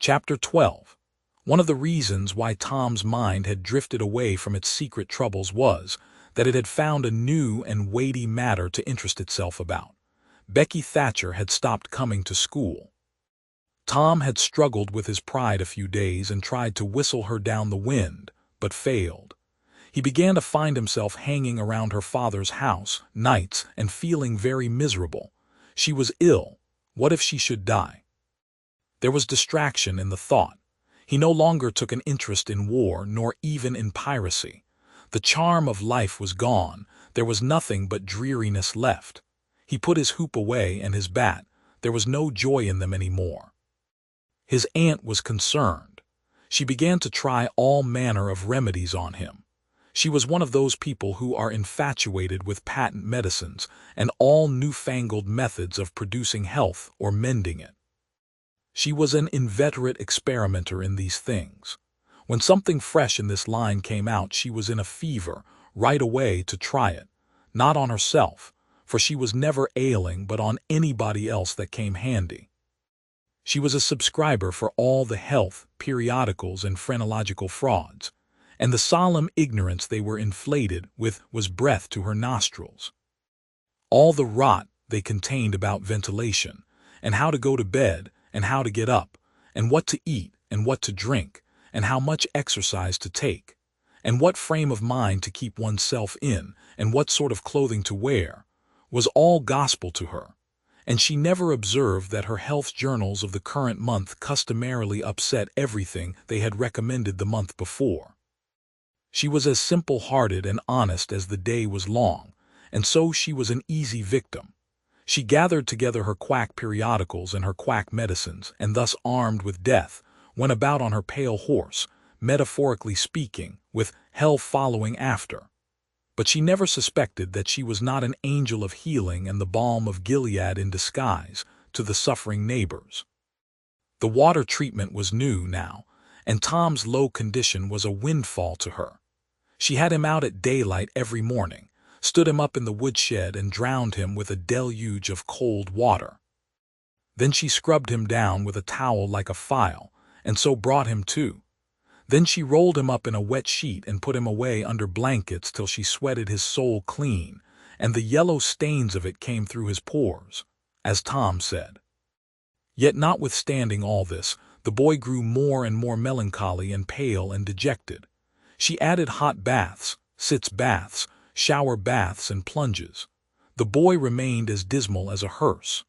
Chapter 12. One of the reasons why Tom's mind had drifted away from its secret troubles was that it had found a new and weighty matter to interest itself about. Becky Thatcher had stopped coming to school. Tom had struggled with his pride a few days and tried to whistle her down the wind, but failed. He began to find himself hanging around her father's house nights and feeling very miserable. She was ill. What if she should die? There was distraction in the thought. He no longer took an interest in war nor even in piracy. The charm of life was gone. There was nothing but dreariness left. He put his hoop away and his bat. There was no joy in them anymore. His aunt was concerned. She began to try all manner of remedies on him. She was one of those people who are infatuated with patent medicines and all newfangled methods of producing health or mending it. She was an inveterate experimenter in these things. When something fresh in this line came out, she was in a fever right away to try it, not on herself, for she was never ailing, but on anybody else that came handy. She was a subscriber for all the health periodicals and phrenological frauds, and the solemn ignorance they were inflated with was breath to her nostrils. All the rot they contained about ventilation, and how to go to bed, and how to get up, and what to eat, and what to drink, and how much exercise to take, and what frame of mind to keep oneself in, and what sort of clothing to wear, was all gospel to her, and she never observed that her health journals of the current month customarily upset everything they had recommended the month before. She was as simple-hearted and honest as the day was long, and so she was an easy victim. She gathered together her quack periodicals and her quack medicines, and thus armed with death, went about on her pale horse, metaphorically speaking, with hell following after. But she never suspected that she was not an angel of healing and the balm of Gilead in disguise to the suffering neighbors. The water treatment was new now, and Tom's low condition was a windfall to her. She had him out at daylight every morning, stood him up in the woodshed and drowned him with a deluge of cold water. Then she scrubbed him down with a towel like a file, and so brought him to. Then she rolled him up in a wet sheet and put him away under blankets till she sweated his soul clean, and the yellow stains of it came through his pores, as Tom said. Yet notwithstanding all this, the boy grew more and more melancholy and pale and dejected. She added hot baths, sitz baths, shower baths, and plunges. The boy remained as dismal as a hearse.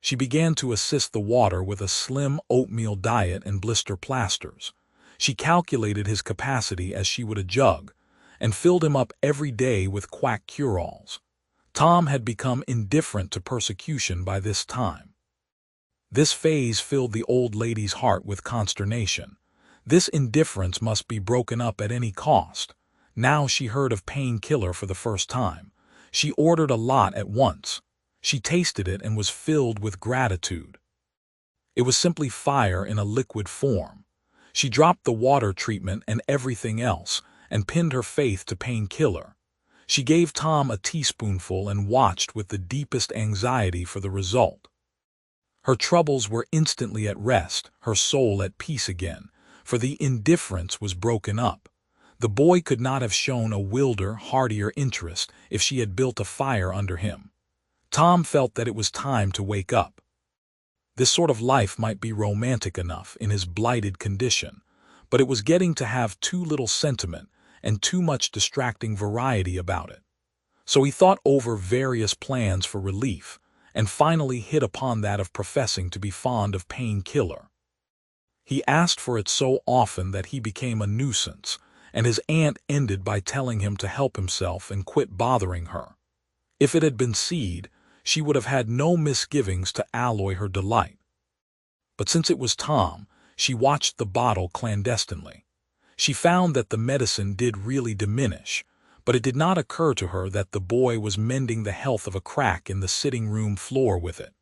She began to assist the water with a slim oatmeal diet and blister plasters. She calculated his capacity as she would a jug, and filled him up every day with quack cure-alls. Tom had become indifferent to persecution by this time. This phase filled the old lady's heart with consternation. This indifference must be broken up at any cost. Now she heard of painkiller for the first time. She ordered a lot at once. She tasted it and was filled with gratitude. It was simply fire in a liquid form. She dropped the water treatment and everything else, and pinned her faith to painkiller. She gave Tom a teaspoonful and watched with the deepest anxiety for the result. Her troubles were instantly at rest, her soul at peace again, for the indifference was broken up. The boy could not have shown a wilder, heartier interest if she had built a fire under him. Tom felt that it was time to wake up. This sort of life might be romantic enough in his blighted condition, but it was getting to have too little sentiment and too much distracting variety about it. So he thought over various plans for relief, and finally hit upon that of professing to be fond of painkiller. He asked for it so often that he became a nuisance, and his aunt ended by telling him to help himself and quit bothering her. If it had been seed, she would have had no misgivings to alloy her delight. But since it was Tom, she watched the bottle clandestinely. She found that the medicine did really diminish, but it did not occur to her that the boy was mending the health of a crack in the sitting-room floor with it.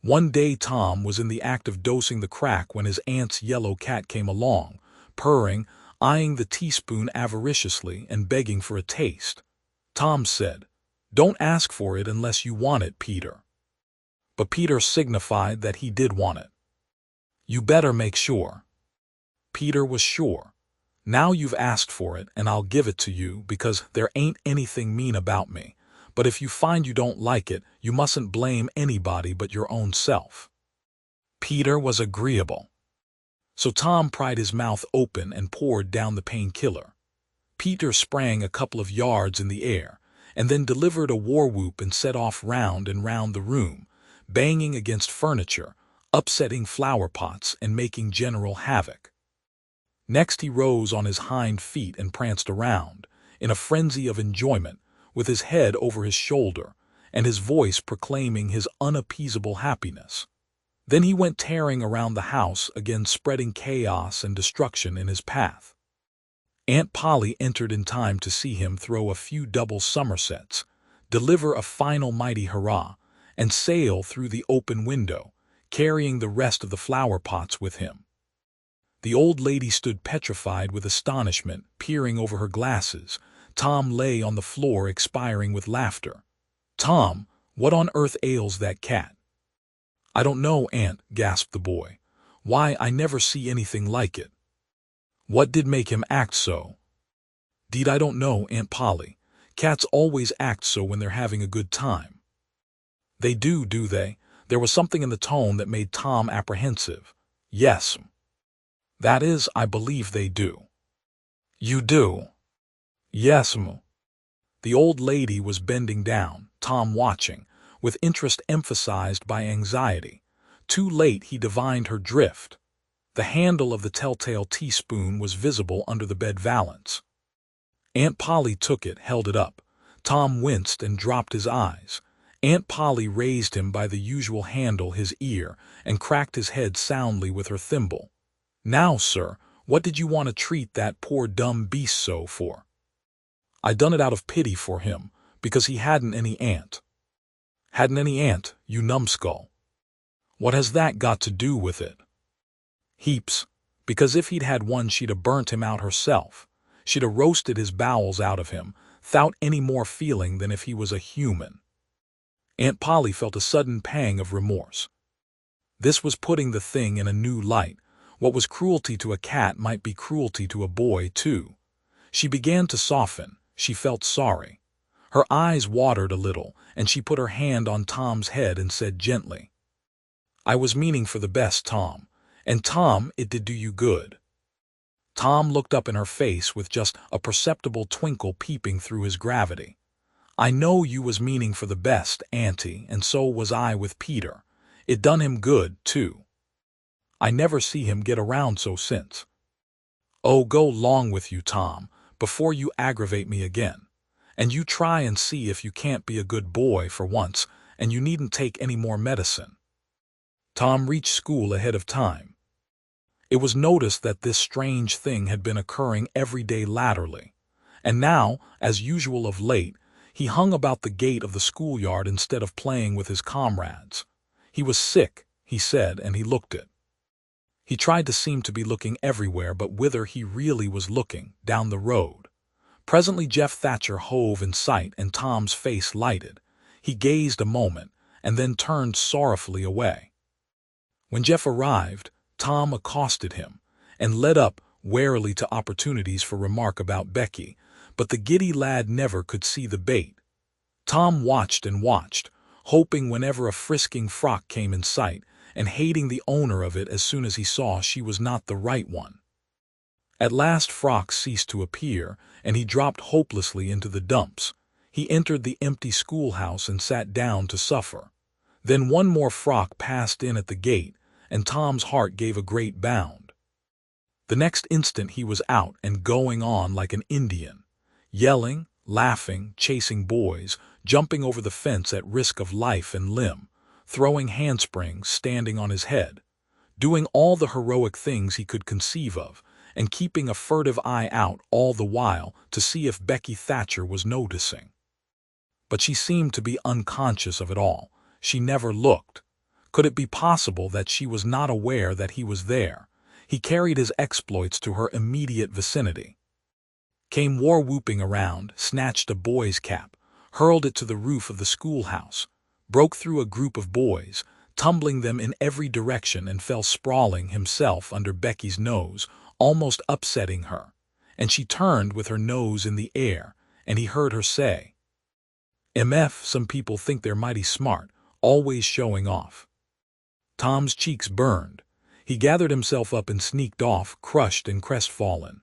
One day Tom was in the act of dosing the crack when his aunt's yellow cat came along, purring, eyeing the teaspoon avariciously and begging for a taste. Tom said, "Don't ask for it unless you want it, Peter." But Peter signified that he did want it. You better make sure. Peter was sure. Now you've asked for it, and I'll give it to you because there ain't anything mean about me. But if you find you don't like it, you mustn't blame anybody but your own self. Peter was agreeable. So Tom pried his mouth open and poured down the painkiller. Peter sprang a couple of yards in the air, and then delivered a war whoop and set off round and round the room, banging against furniture, upsetting flower pots, and making general havoc. Next he rose on his hind feet and pranced around, in a frenzy of enjoyment, with his head over his shoulder, and his voice proclaiming his unappeasable happiness. Then he went tearing around the house, again spreading chaos and destruction in his path. Aunt Polly entered in time to see him throw a few double somersets, deliver a final mighty hurrah, and sail through the open window, carrying the rest of the flower pots with him. The old lady stood petrified with astonishment, peering over her glasses. Tom lay on the floor expiring with laughter. "Tom, what on earth ails that cat?" "I don't know, Aunt," gasped the boy. "Why, I never see anything like it." "What did make him act so?" "'Deed I don't know, Aunt Polly. Cats always act so when they're having a good time." "They do they?" There was something in the tone that made Tom apprehensive. "Yes. That is, I believe they do." "You do?" "Yes. The old lady was bending down, Tom watching, with interest emphasized by anxiety. Too late he divined her drift. The handle of the telltale teaspoon was visible under the bed valance. Aunt Polly took it, held it up. Tom winced and dropped his eyes. Aunt Polly raised him by the usual handle, his ear, and cracked his head soundly with her thimble. "Now, sir, what did you want to treat that poor dumb beast so for?" "I done it out of pity for him, because he hadn't any aunt." "Hadn't any aunt, you numbskull?" "What has that got to do with it?" "Heaps, because if he'd had one she'd 'a burnt him out herself. She'd 'a roasted his bowels out of him, 'thout any more feeling than if he was a human." Aunt Polly felt a sudden pang of remorse. This was putting the thing in a new light. What was cruelty to a cat might be cruelty to a boy, too. She began to soften. She felt sorry. Her eyes watered a little, and she put her hand on Tom's head and said gently, "I was meaning for the best, Tom. And Tom, it did do you good." Tom looked up in her face with just a perceptible twinkle peeping through his gravity. "I know you was meaning for the best, Auntie, and so was I with Peter. It done him good, too. I never see him get around so since." "Oh, go 'long with you, Tom, before you aggravate me again. And you try and see if you can't be a good boy for once, and you needn't take any more medicine." Tom reached school ahead of time. It was noticed that this strange thing had been occurring every day latterly, and now, as usual of late, he hung about the gate of the schoolyard instead of playing with his comrades. He was sick, he said, and he looked it. He tried to seem to be looking everywhere but whither he really was looking, down the road. Presently Jeff Thatcher hove in sight and Tom's face lighted. He gazed a moment, and then turned sorrowfully away. When Jeff arrived, Tom accosted him, and led up warily to opportunities for remark about Becky, but the giddy lad never could see the bait. Tom watched and watched, hoping whenever a frisking frock came in sight, and hating the owner of it as soon as he saw she was not the right one. At last frocks ceased to appear, and he dropped hopelessly into the dumps. He entered the empty schoolhouse and sat down to suffer. Then one more frock passed in at the gate, and Tom's heart gave a great bound. The next instant he was out and going on like an Indian, yelling, laughing, chasing boys, jumping over the fence at risk of life and limb, throwing handsprings, standing on his head, doing all the heroic things he could conceive of, and keeping a furtive eye out all the while to see if Becky Thatcher was noticing. But she seemed to be unconscious of it all. She never looked. Could it be possible that she was not aware that he was there? He carried his exploits to her immediate vicinity. Came war-whooping around, snatched a boy's cap, hurled it to the roof of the schoolhouse, broke through a group of boys, tumbling them in every direction, and fell sprawling himself under Becky's nose, almost upsetting her. And she turned with her nose in the air, and he heard her say, "MF, some people think they're mighty smart, always showing off." Tom's cheeks burned. He gathered himself up and sneaked off, crushed and crestfallen.